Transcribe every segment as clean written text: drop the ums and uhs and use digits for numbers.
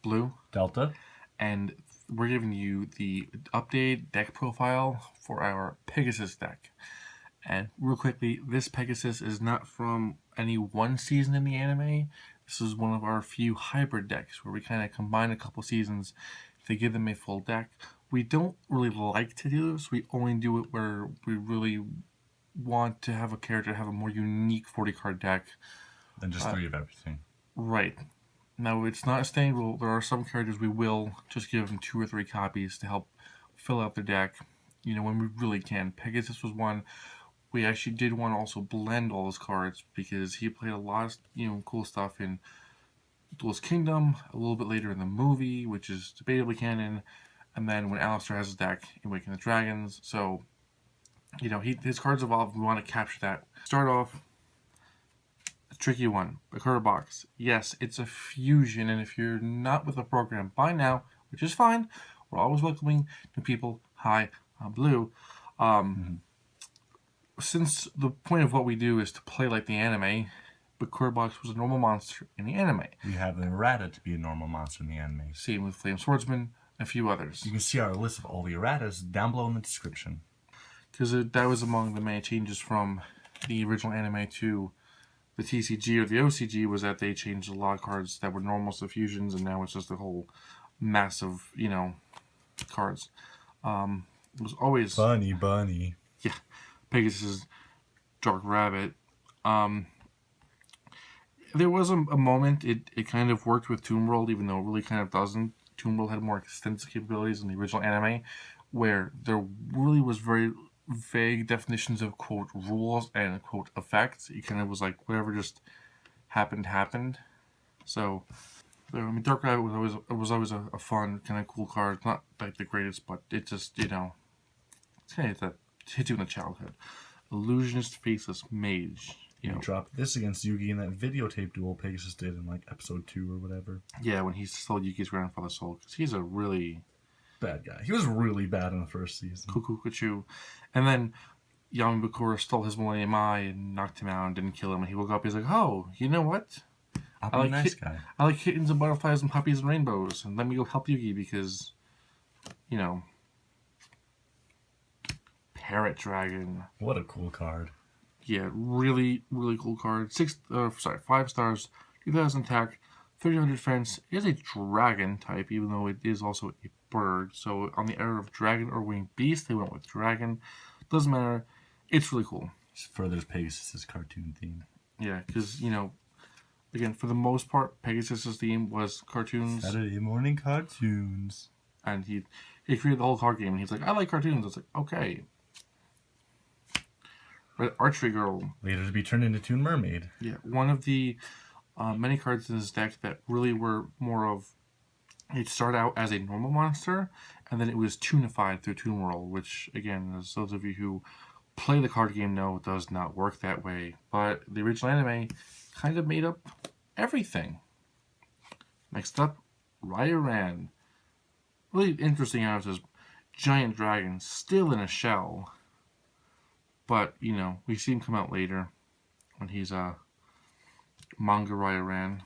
Blue. Delta. And we're giving you the update deck profile for our Pegasus deck. And real quickly, this Pegasus is not from any one season in the anime. This is one of our few hybrid decks where we kind of combine a couple seasons to give them a full deck. We don't really like to do this. We only do it where we really want to have a character have a more unique 40-card deck. Than just 3 of everything. Right. Now, it's not a standing rule. There are some characters we will just give them 2 or 3 copies to help fill out their deck, when we really can. Pegasus was one. We actually did want to also blend all his cards because he played a lot of, cool stuff in Duelist Kingdom, a little bit later in the movie, which is debatably canon, and then when Alistair has his deck in Waking the Dragons. So, his cards evolve. We want to capture that. Start off, a tricky one. Bakura Box. Yes, it's a fusion, and if you're not with the program by now, which is fine, we're always welcoming new people. Hi, I'm Blue. Since the point of what we do is to play like the anime, Bakura Box was a normal monster in the anime. We have the errata to be a normal monster in the anime. Same with Flame Swordsman, a few others. You can see our list of all the erratas down below in the description. Because that was among the many changes from the original anime to the TCG or the OCG, was that they changed a lot of cards that were normal to fusions, and now it's just a whole mass of, cards. It was always... Bunny. Yeah. Pegasus, Dark Rabbit. There was a moment, it kind of worked with Toon World, even though it really kind of doesn't. Toon World had more extensive capabilities in the original anime, where there really was very vague definitions of, quote, rules and, quote, effects. It kind of was like whatever just happened. So Dark Rabbit was always a fun, kind of cool card. Not like the greatest, but it just, it's kind of that hits you in the childhood. Illusionist Faceless Mage. You dropped this against Yugi in that videotape duel Pegasus did in episode 2 or whatever. Yeah, when he stole Yugi's grandfather's soul, because he's a really bad guy. He was really bad in the first season. Kukukachu. And then Yamabukuro stole his Millennium Eye and knocked him out and didn't kill him. And he woke up, he's like, oh, you know what? I'll be a nice guy. I like kittens and butterflies and puppies and rainbows. And let me go help Yugi because, Parrot Dragon. What a cool card. Yeah, really, really cool card. 5 stars, 2,000 attack, 300 defense. It is a dragon type, even though it is also a bird. So on the era of dragon or winged beast, they went with dragon. Doesn't matter. It's really cool. Just furthers Pegasus' cartoon theme. Yeah, because, again, for the most part, Pegasus' theme was cartoons. Saturday morning cartoons. And he created the whole card game, and he's like, I like cartoons. I was like, okay. But Archery Girl. Later to be turned into Toon Mermaid. Yeah, one of the many cards in this deck that really were more of... It started out as a normal monster, and then it was toonified through Toon World, which, again, as those of you who play the card game know, does not work that way. But the original anime kind of made up everything. Next up, Ryan. Really interesting how it says giant dragon still in a shell. But, we see him come out later when he's manga Ryan.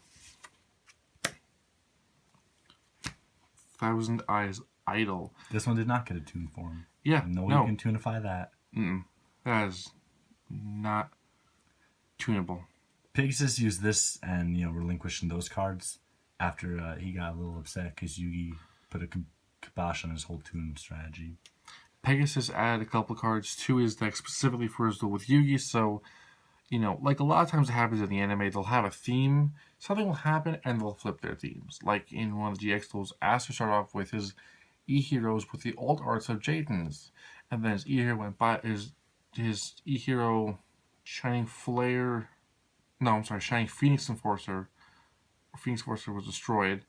Thousand Eyes Idol. This one did not get a tune form. Yeah, no one can tunify that. That is not tunable. Pegasus used this and, relinquishing those cards after he got a little upset because Yugi put a kibosh on his whole tune strategy. Pegasus added a couple cards to his deck specifically for his duel with Yugi, so, like a lot of times it happens in the anime, they'll have a theme, something will happen, and they'll flip their themes. Like in one of the GX duels, Aster started off with his E-Heroes with the alt arts of Jatens, and then his E-Hero went by, his E-Hero Shining Phoenix Enforcer, Phoenix Enforcer was destroyed,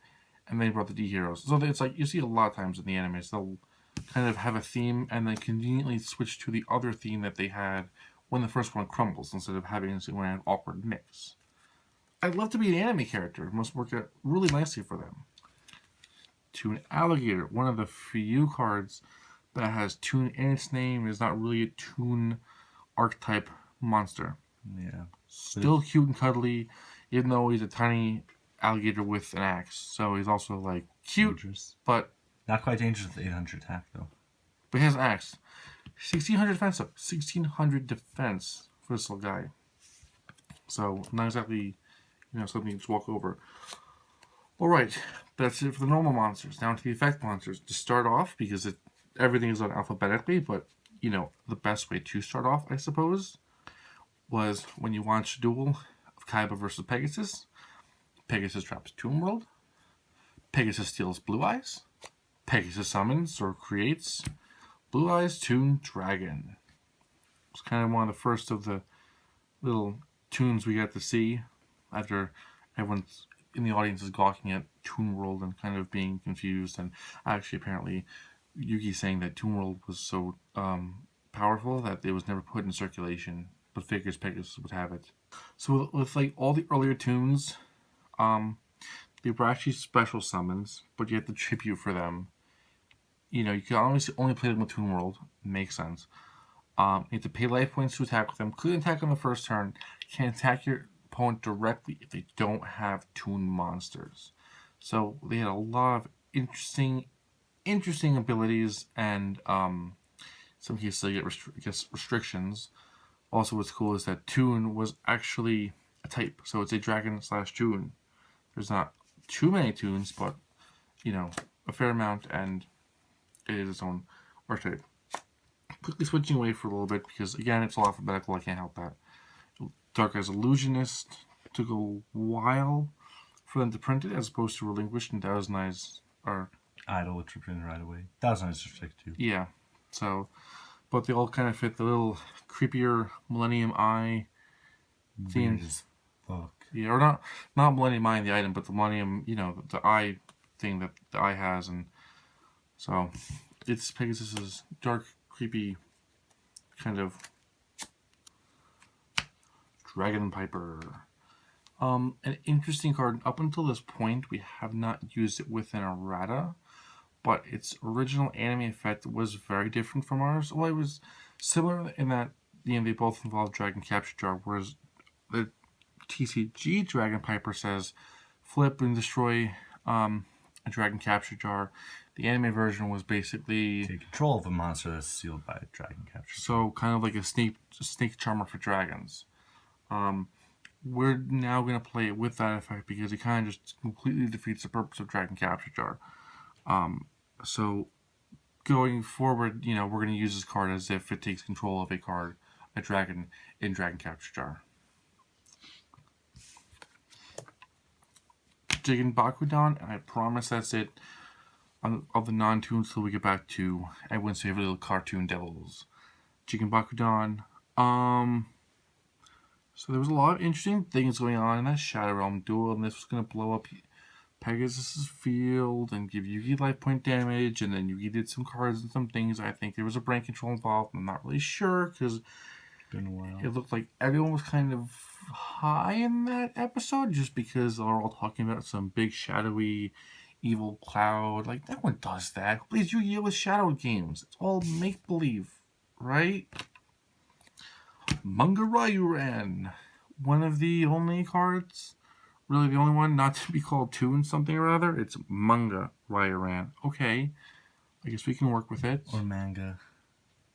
and then he brought the D-Heroes. So it's like, you see a lot of times in the animes, they'll kind of have a theme and then conveniently switch to the other theme that they had when the first one crumbles instead of having an awkward mix. I'd love to be an anime character. It must work out really nicely for them. Toon Alligator, one of the few cards that has Toon in its name, is not really a Toon archetype monster. Yeah. Still cute and cuddly, even though he's a tiny alligator with an axe. So he's also like cute, Dangerous. but Not quite dangerous with 800 attack though. he has an axe. 1600 defense though. 1600 defense for this little guy. So not exactly something you just walk over. Alright, that's it for the normal monsters. Now to the effect monsters. To start off, because everything is done alphabetically, but the best way to start off, I suppose, was when you watch Duel of Kaiba versus Pegasus. Pegasus traps Toon World. Pegasus steals Blue Eyes. Pegasus summons or creates Blue Eyes Toon Dragon. It's kind of one of the first of the little tunes we got to see after everyone's in the audience is gawking at Toon World and kind of being confused. And actually, apparently, Yugi saying that Toon World was so powerful that it was never put in circulation, but figures Pegasus would have it. So with like all the earlier tunes, they were actually special summons, but you had to tribute for them. You can only play them with Toon World. Makes sense. You have to pay life points to attack with them. Couldn't attack on the first turn. Can't attack your opponent directly if they don't have Toon monsters. So they had a lot of interesting abilities, and some cases they get restrictions. Also, what's cool is that Toon was actually a type, so it's a dragon / Toon. There's not too many Toons, but a fair amount, and it is its own archetype. Quickly switching away for a little bit because again it's all alphabetical. I can't help that. Dark Eyes Illusionist took a while for them to print it, as opposed to Relinquished and Thousand Eyes are Idol, which were printed right away. Thousand Eyes are too. Yeah. So, but they all kind of fit the little creepier Millennium Eye theme. Weird as fuck. Yeah, or not Millennium Eye in the item, but the Millennium, the eye thing that the eye has, and so it's Pegasus's dark, creepy kind of Dragon Piper. An interesting card. Up until this point, we have not used it with an errata, but its original anime effect was very different from ours. Well, it was similar in that they both involve Dragon Capture Jar, whereas the TCG Dragon Piper says flip and destroy a Dragon Capture Jar. The anime version was basically take control of a monster that's sealed by a Dragon Capture. So kind of like a snake charmer for dragons. We're now going to play it with that effect because it kind of just completely defeats the purpose of Dragon Capture Jar. So going forward, we're going to use this card as if it takes control of a dragon in Dragon Capture Jar. Jigen Bakudan, and I promise that's it of the non-tunes till we get back to everyone's favorite little cartoon devils. Jigen Bakudan. So there was a lot of interesting things going on in that Shadow Realm duel, and this was going to blow up Pegasus' field and give Yugi life point damage, and then Yugi did some cards and some things. I think there was a brain control involved. I'm not really sure because it looked like everyone was kind of high in that episode just because they're all talking about some big shadowy evil cloud. Like, no one does that. Who plays Yu-Gi-Oh! With shadow games? It's all make-believe, right? Manga Ryuran. One of the only cards, really the only one not to be called Toon something or other. It's Manga Ryuran. Okay, I guess we can work with it. Or manga.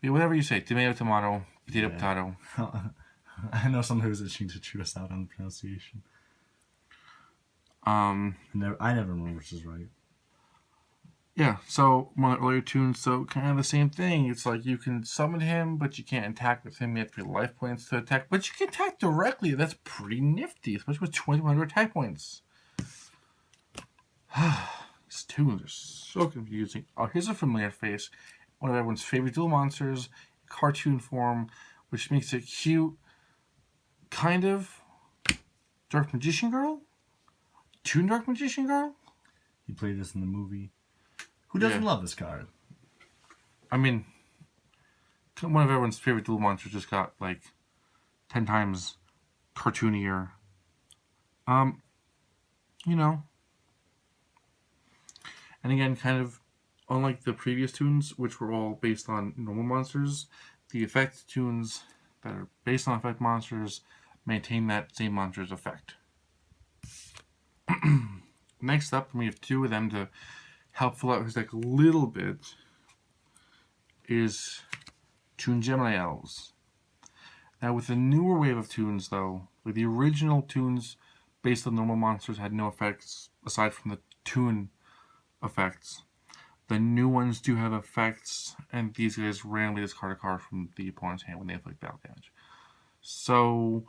Yeah, whatever you say. Tomato, tomato, potato, potato. I know someone who's itching to chew us out on the pronunciation. I never remember which is right. Yeah, so one of the earlier tunes, so kind of the same thing. It's like you can summon him, but you can't attack with him. You have to pay life points to attack, but you can attack directly. That's pretty nifty, especially with 2,100 attack points. These tunes are so confusing. Oh, here's a familiar face. One of everyone's favorite duel monsters, cartoon form, which makes it cute. Kind of. Dark Magician Girl? Toon Dark Magician Girl? He played this in the movie. Who doesn't love this card? I mean, one of everyone's favorite duel monsters just got like 10 times cartoonier. And again, kind of unlike the previous tunes, which were all based on normal monsters, the effect tunes that are based on effect monsters maintain that same monster's effect. Next up, we have two of them to help fill out his deck a little bit, is Toon Gemini Elves. Now, with the newer wave of Toons, though, like the original Toons based on normal monsters had no effects aside from the Toon effects. The new ones do have effects, and these guys randomly discard a card from the opponent's hand when they inflict battle damage. So,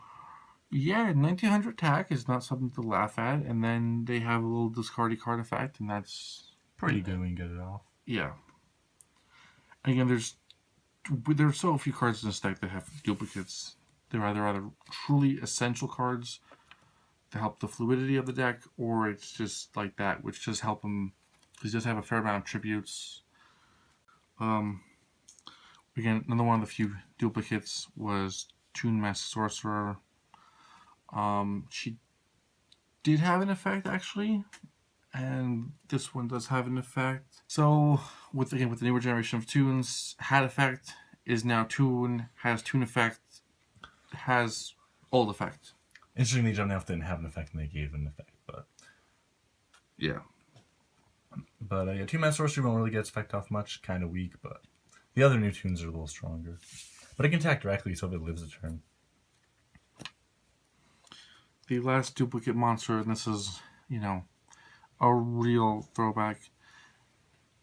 yeah, 1900 attack is not something to laugh at, and then they have a little discardy card effect, and that's Pretty good when you get it off. yeah. Again, there's so few cards in this deck that have duplicates. They're either truly essential cards to help the fluidity of the deck, or it's just like that, which just help him. He does have a fair amount of tributes. Again, another one of the few duplicates was Toon Mask Sorcerer. She did have an effect actually, and this one does have an effect. So with the newer generation of Toons, had effect is now Toon, has Toon effect, has old effect. Interestingly, Gemini Elf didn't have an effect and they gave an effect, but yeah. But yeah, Toon Mask Sorcery won't really get its effect off much, kind of weak, but the other new Toons are a little stronger. But it can attack directly, so if it lives a turn. The last duplicate monster, and this is, a real throwback.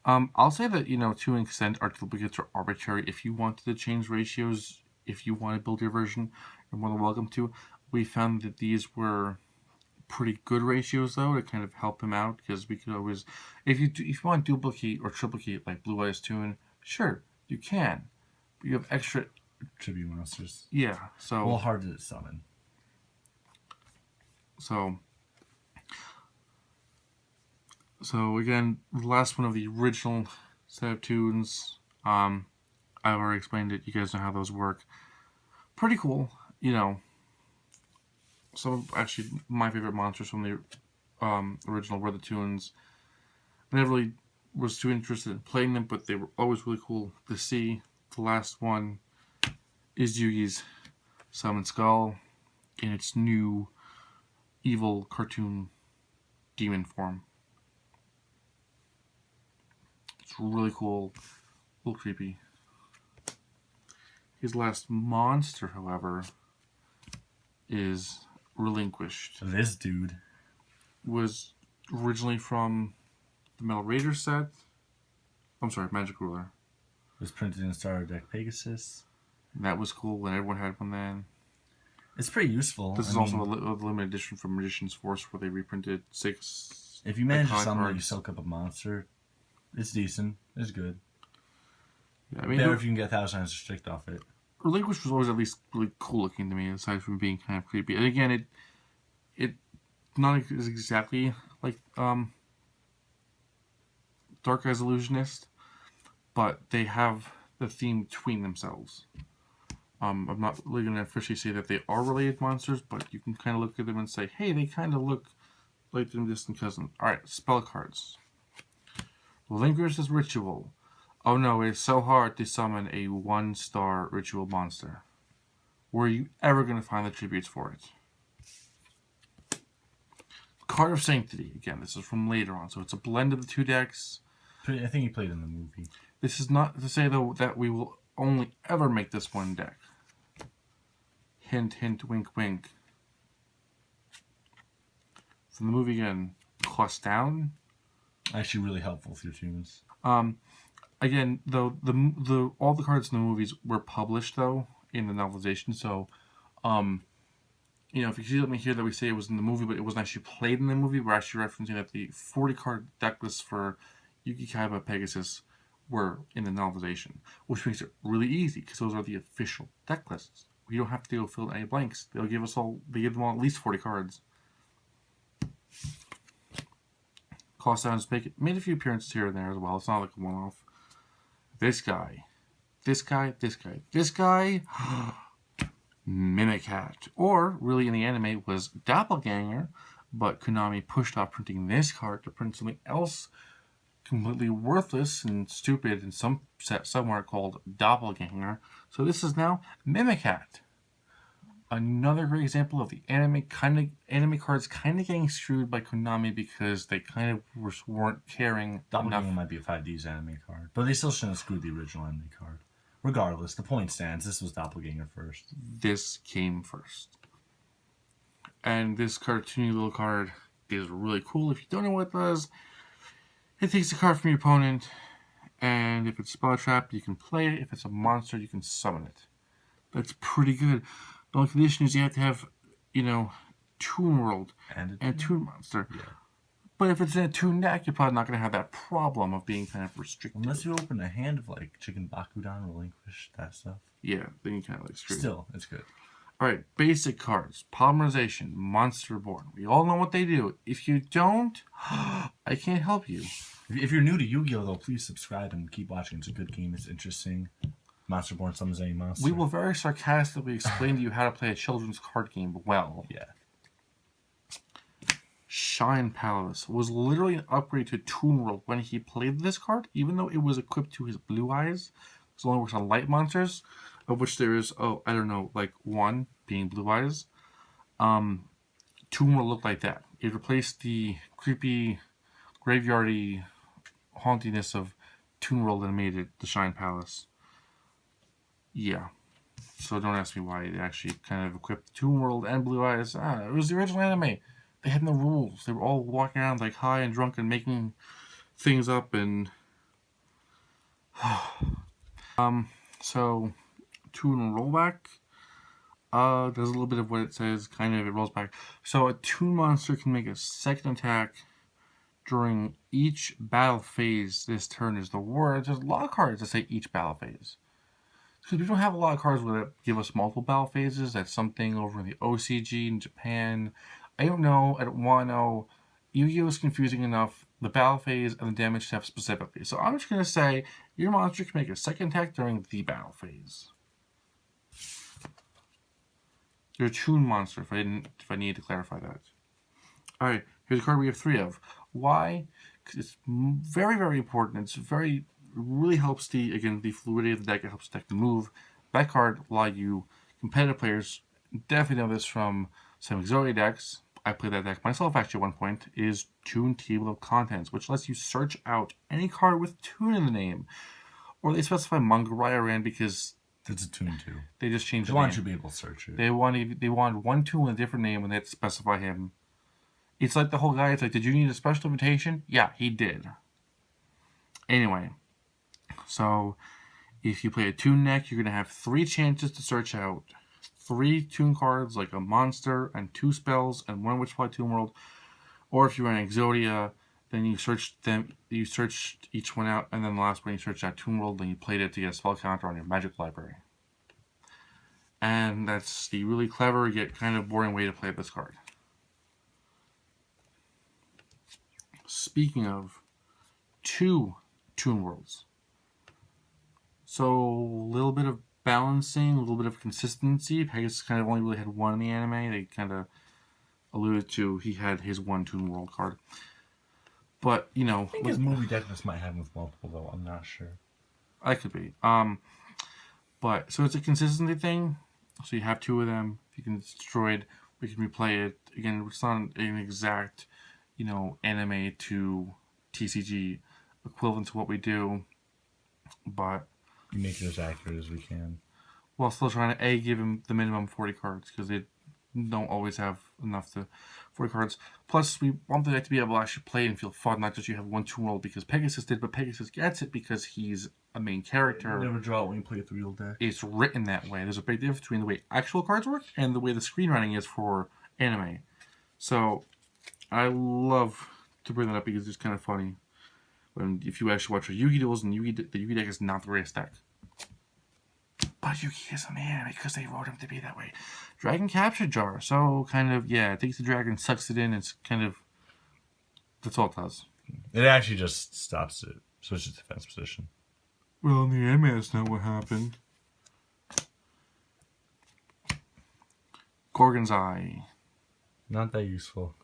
I'll say that, to an extent, our duplicates are arbitrary. If you wanted to change ratios, if you want to build your version, you're more than welcome to. We found that these were pretty good ratios, though, to kind of help him out, because we could always, if you want duplicate or triplicate like Blue Eyes Toon, sure, you can. But you have extra tribute monsters. Yeah, so... a little hard to summon. So again, the last one of the original set of Toons. I've already explained it. You guys know how those work. Pretty cool, Some of actually my favorite monsters from the original were the Toons. I never really was too interested in playing them, but they were always really cool to see. The last one is Yugi's Summon Skull in its new evil cartoon demon form. It's really cool, a little creepy. His last monster, however, is Relinquished. This dude was originally from the Metal Raider set. I'm sorry, Magic Ruler. Was printed in Starter Deck Pegasus. And that was cool when everyone had one then. It's pretty useful. This is also a limited edition from Magician's Force where they reprinted 6. If you manage to summon, you soak up a monster. It's decent. It's good. Yeah, I mean, better if you can get 1,000 times restrict off it. Relinquished was always at least really cool looking to me, aside from being kind of creepy. And again, it not exactly like Dark Eyes Illusionist, but they have the theme between themselves. I'm not really going to officially say that they are related monsters, but you can kind of look at them and say, hey, they kind of look like their distant cousins. Alright, spell cards. Relinquish's Ritual. Oh no, it's so hard to summon a 1-star ritual monster. Were you ever going to find the tributes for it? Card of Sanctity. Again, this is from later on, so it's a blend of the two decks. I think he played in the movie. This is not to say, though, that we will only ever make this one deck. Hint, hint, wink, wink. From the movie again, Cost Down. Actually, really helpful through Toons. Again, though, the all the cards in the movies were published, though, in the novelization. So, if you see something here that we say it was in the movie, but it wasn't actually played in the movie, we're actually referencing that the 40-card deck lists for Yugi Kaiba Pegasus were in the novelization, which makes it really easy because those are the official deck lists. We don't have to go fill in any blanks. They give them all at least 40 cards. Cost Down made a few appearances here and there as well. It's not like a one-off. This guy. Mimicat. Or, really in the anime, was Doppelganger, but Konami pushed off printing this card to print something else completely worthless and stupid in some set somewhere called Doppelganger. So this is now Mimicat. Another great example of the anime cards kind of getting screwed by Konami because they kind of weren't caring Doppelganger enough. might be a 5D's anime card, but they still shouldn't have screwed the original anime card. Regardless, the point stands. This was Doppelganger first. This came first, and this cartoony little card is really cool. If you don't know what it does, it takes a card from your opponent, and if it's spell trap, you can play it. If it's a monster, you can summon it. That's pretty good. The only condition is you have to have, Toon World and Toon Monster. Yeah. But if it's in a Toon deck, you're probably not going to have that problem of being kind of restricted. Unless you open a hand of like Chicken Bakudan, Relinquish, that stuff. Yeah, then you kind of like screw. Still, it's good. All right, basic cards, polymerization, Monster Born. We all know what they do. If you don't, I can't help you. If you're new to Yu-Gi-Oh, though, please subscribe and keep watching. It's a good game. It's interesting. Monster Born summons any monster. We will very sarcastically explain to you how to play a children's card game well. Yeah. Shine Palace was literally an upgrade to Toon World when he played this card, even though it was equipped to his blue eyes. It only works on light monsters, of which there is, like one being blue eyes. Toon World looked like that. It replaced the creepy, graveyardy hauntiness of Toon World and made it the Shine Palace. Yeah. So don't ask me why it actually kind of equipped Toon World and Blue Eyes. It was the original anime. They had no rules. They were all walking around like high and drunk and making things up and so Toon Rollback does a little bit of what it says, kind of it rolls back. So a Toon monster can make a second attack during each battle phase this turn is the word. There's a lot of cards that say each battle phase. Because we don't have a lot of cards that give us multiple battle phases. That's something over in the OCG in Japan. I don't know. I don't want to know. Yu-Gi-Oh! Is confusing enough. The battle phase and the damage stuff specifically. So I'm just going to say your monster can make a second attack during the battle phase. Your Toon monster, if I need to clarify that. Alright, here's a card we have 3 of. Why? Because it's very, very important. Really helps the fluidity of the deck. It helps the deck to move. That card, a lot of you competitive players definitely know this from some Exodia decks. I played that deck myself actually at one point, is Toon Table of Contents, which lets you search out any card with Toon in the name. Or they specify Mangaraya Ran because it's a Toon too. They just changed the name. They want you to be able to search it. They wanted one Toon with a different name and they had to specify him. It's like the whole guy, it's like, did you need a special invitation? Yeah, he did. Anyway, so if you play a Toon deck, you're going to have 3 chances to search out 3 Toon cards, like a monster and 2 spells and 1 Witch Fly Toon World. Or if you run Exodia, then you search each one out, and then the last one you search out Toon World, then you played it to get a spell counter on your Magic library. And that's the really clever yet kind of boring way to play this card. Speaking of 2 Toon Worlds. So a little bit of balancing, a little bit of consistency. Pegasus kind of only really had 1 in the anime. They kind of alluded to he had his 1 Toon World card. But, I think his movie deck just might have him with multiple, though. I'm not sure. I could be. But, so it's a consistency thing. So you have 2 of them. If you can destroy it, we can replay it. Again, it's not an exact, anime to TCG equivalent to what we do. But you make it as accurate as we can. While still trying to, give him the minimum 40 cards, because they don't always have enough to 40 cards. Plus, we want the deck to be able to actually play and feel fun, not just you have 1 Toon World because Pegasus did, but Pegasus gets it because he's a main character. You never draw it when you play a 3-year-old deck. It's written that way. There's a big difference between the way actual cards work and the way the screenwriting is for anime. So, I love to bring that up because it's kind of funny. If you actually watch your Yu-Gi duels, and the Yu-Gi deck is not the greatest deck. But Yu-Gi is in the anime because they wrote him to be that way. Dragon Capture Jar. So, kind of, it takes the dragon, sucks it in. It's kind of, that's all it does. It actually just stops it. Switches defense position. Well, in the anime, that's not what happened. Gorgon's Eye. Not that useful.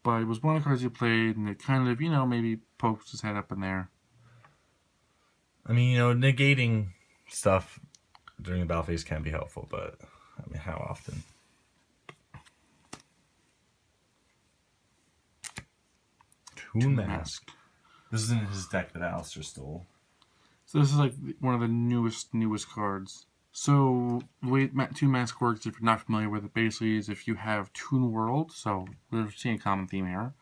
But it was one of the cards you played, and it kind of, maybe pokes his head up in there. I mean, negating stuff during the battle phase can be helpful, but I mean, how often? Toon Toon Mask. This isn't his deck that Alistair stole. So this is like one of the newest cards. So the way Toon Mask works, if you're not familiar with it, basically is if you have Toon World. So we're seeing a common theme here.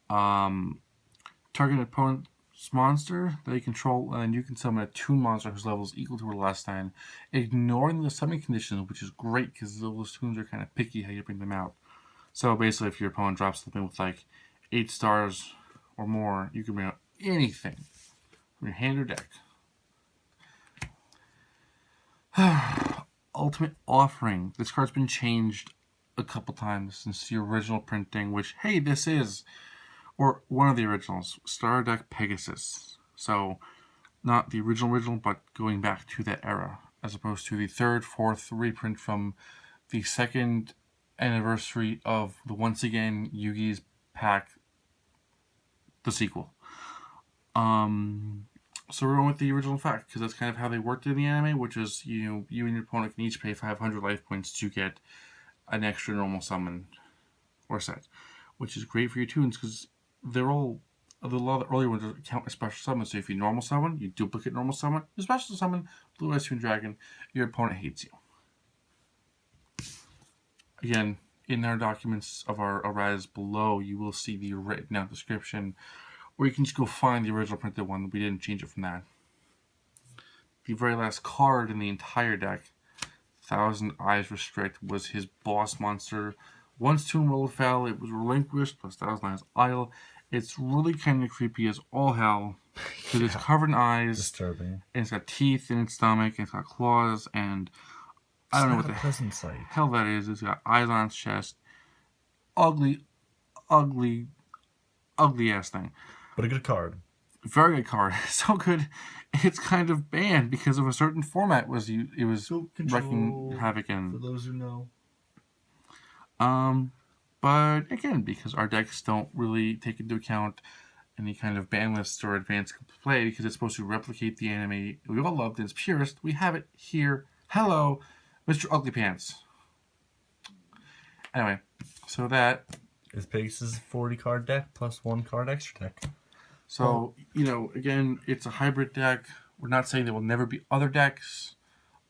Target opponent's monster that you control, and you can summon a Toon monster whose level is equal to or less than, ignoring the summoning conditions, which is great because those Toons are kind of picky how you bring them out. So basically, if your opponent drops something with like 8 stars or more, you can bring out anything from your hand or deck. Ultimate Offering. This card's been changed a couple times since the original printing, which, hey, this is, or one of the originals, Star Deck Pegasus. So, not the original, but going back to that era, as opposed to the third, fourth reprint from the second anniversary of the once again Yugi's pack, the sequel. So we're going with the original fact because that's kind of how they worked in the anime, which is you and your opponent can each pay 500 life points to get an extra normal summon or set, which is great for your Toons because they're all a lot of the earlier ones count as special summons. So if you normal summon, you duplicate normal summon, you special summon Blue Eyes Toon Dragon, your opponent hates you. Again, in our documents of our Arise below, you will see the written out description, or you can just go find the original printed one. We didn't change it from that. The very last card in the entire deck, Thousand Eyes Restrict, was his boss monster. Once Toon World fell, it was relinquished, plus Thousand Eyes Isle. It's really kind of creepy as all hell, because it's covered in eyes, Disturbing. and it's got teeth in its stomach, and it's got claws, and I don't know what the pleasant sight. hell that is. It's got eyes on its chest. Ugly, ugly, ugly ass thing. But a good card. Very good card. So good, it's kind of banned because of a certain format. It was wreaking havoc in. For those who know. But again, because our decks don't really take into account any kind of ban lists or advanced play, because it's supposed to replicate the anime we all loved in its purest, we have it here. Hello, Mr. Ugly Pants. Anyway, so that is Pegasus' 40 card deck plus 1 card extra deck. So, again, it's a hybrid deck. We're not saying there will never be other decks.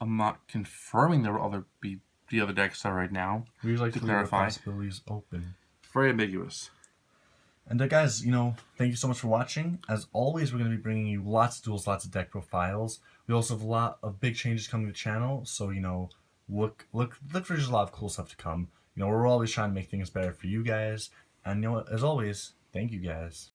I'm not confirming there will be other decks right now. We like to clarify. Leave the possibilities open. Very ambiguous. And guys, thank you so much for watching. As always, we're going to be bringing you lots of duels, lots of deck profiles. We also have a lot of big changes coming to the channel, so look for just a lot of cool stuff to come. We're always trying to make things better for you guys. And as always, thank you guys.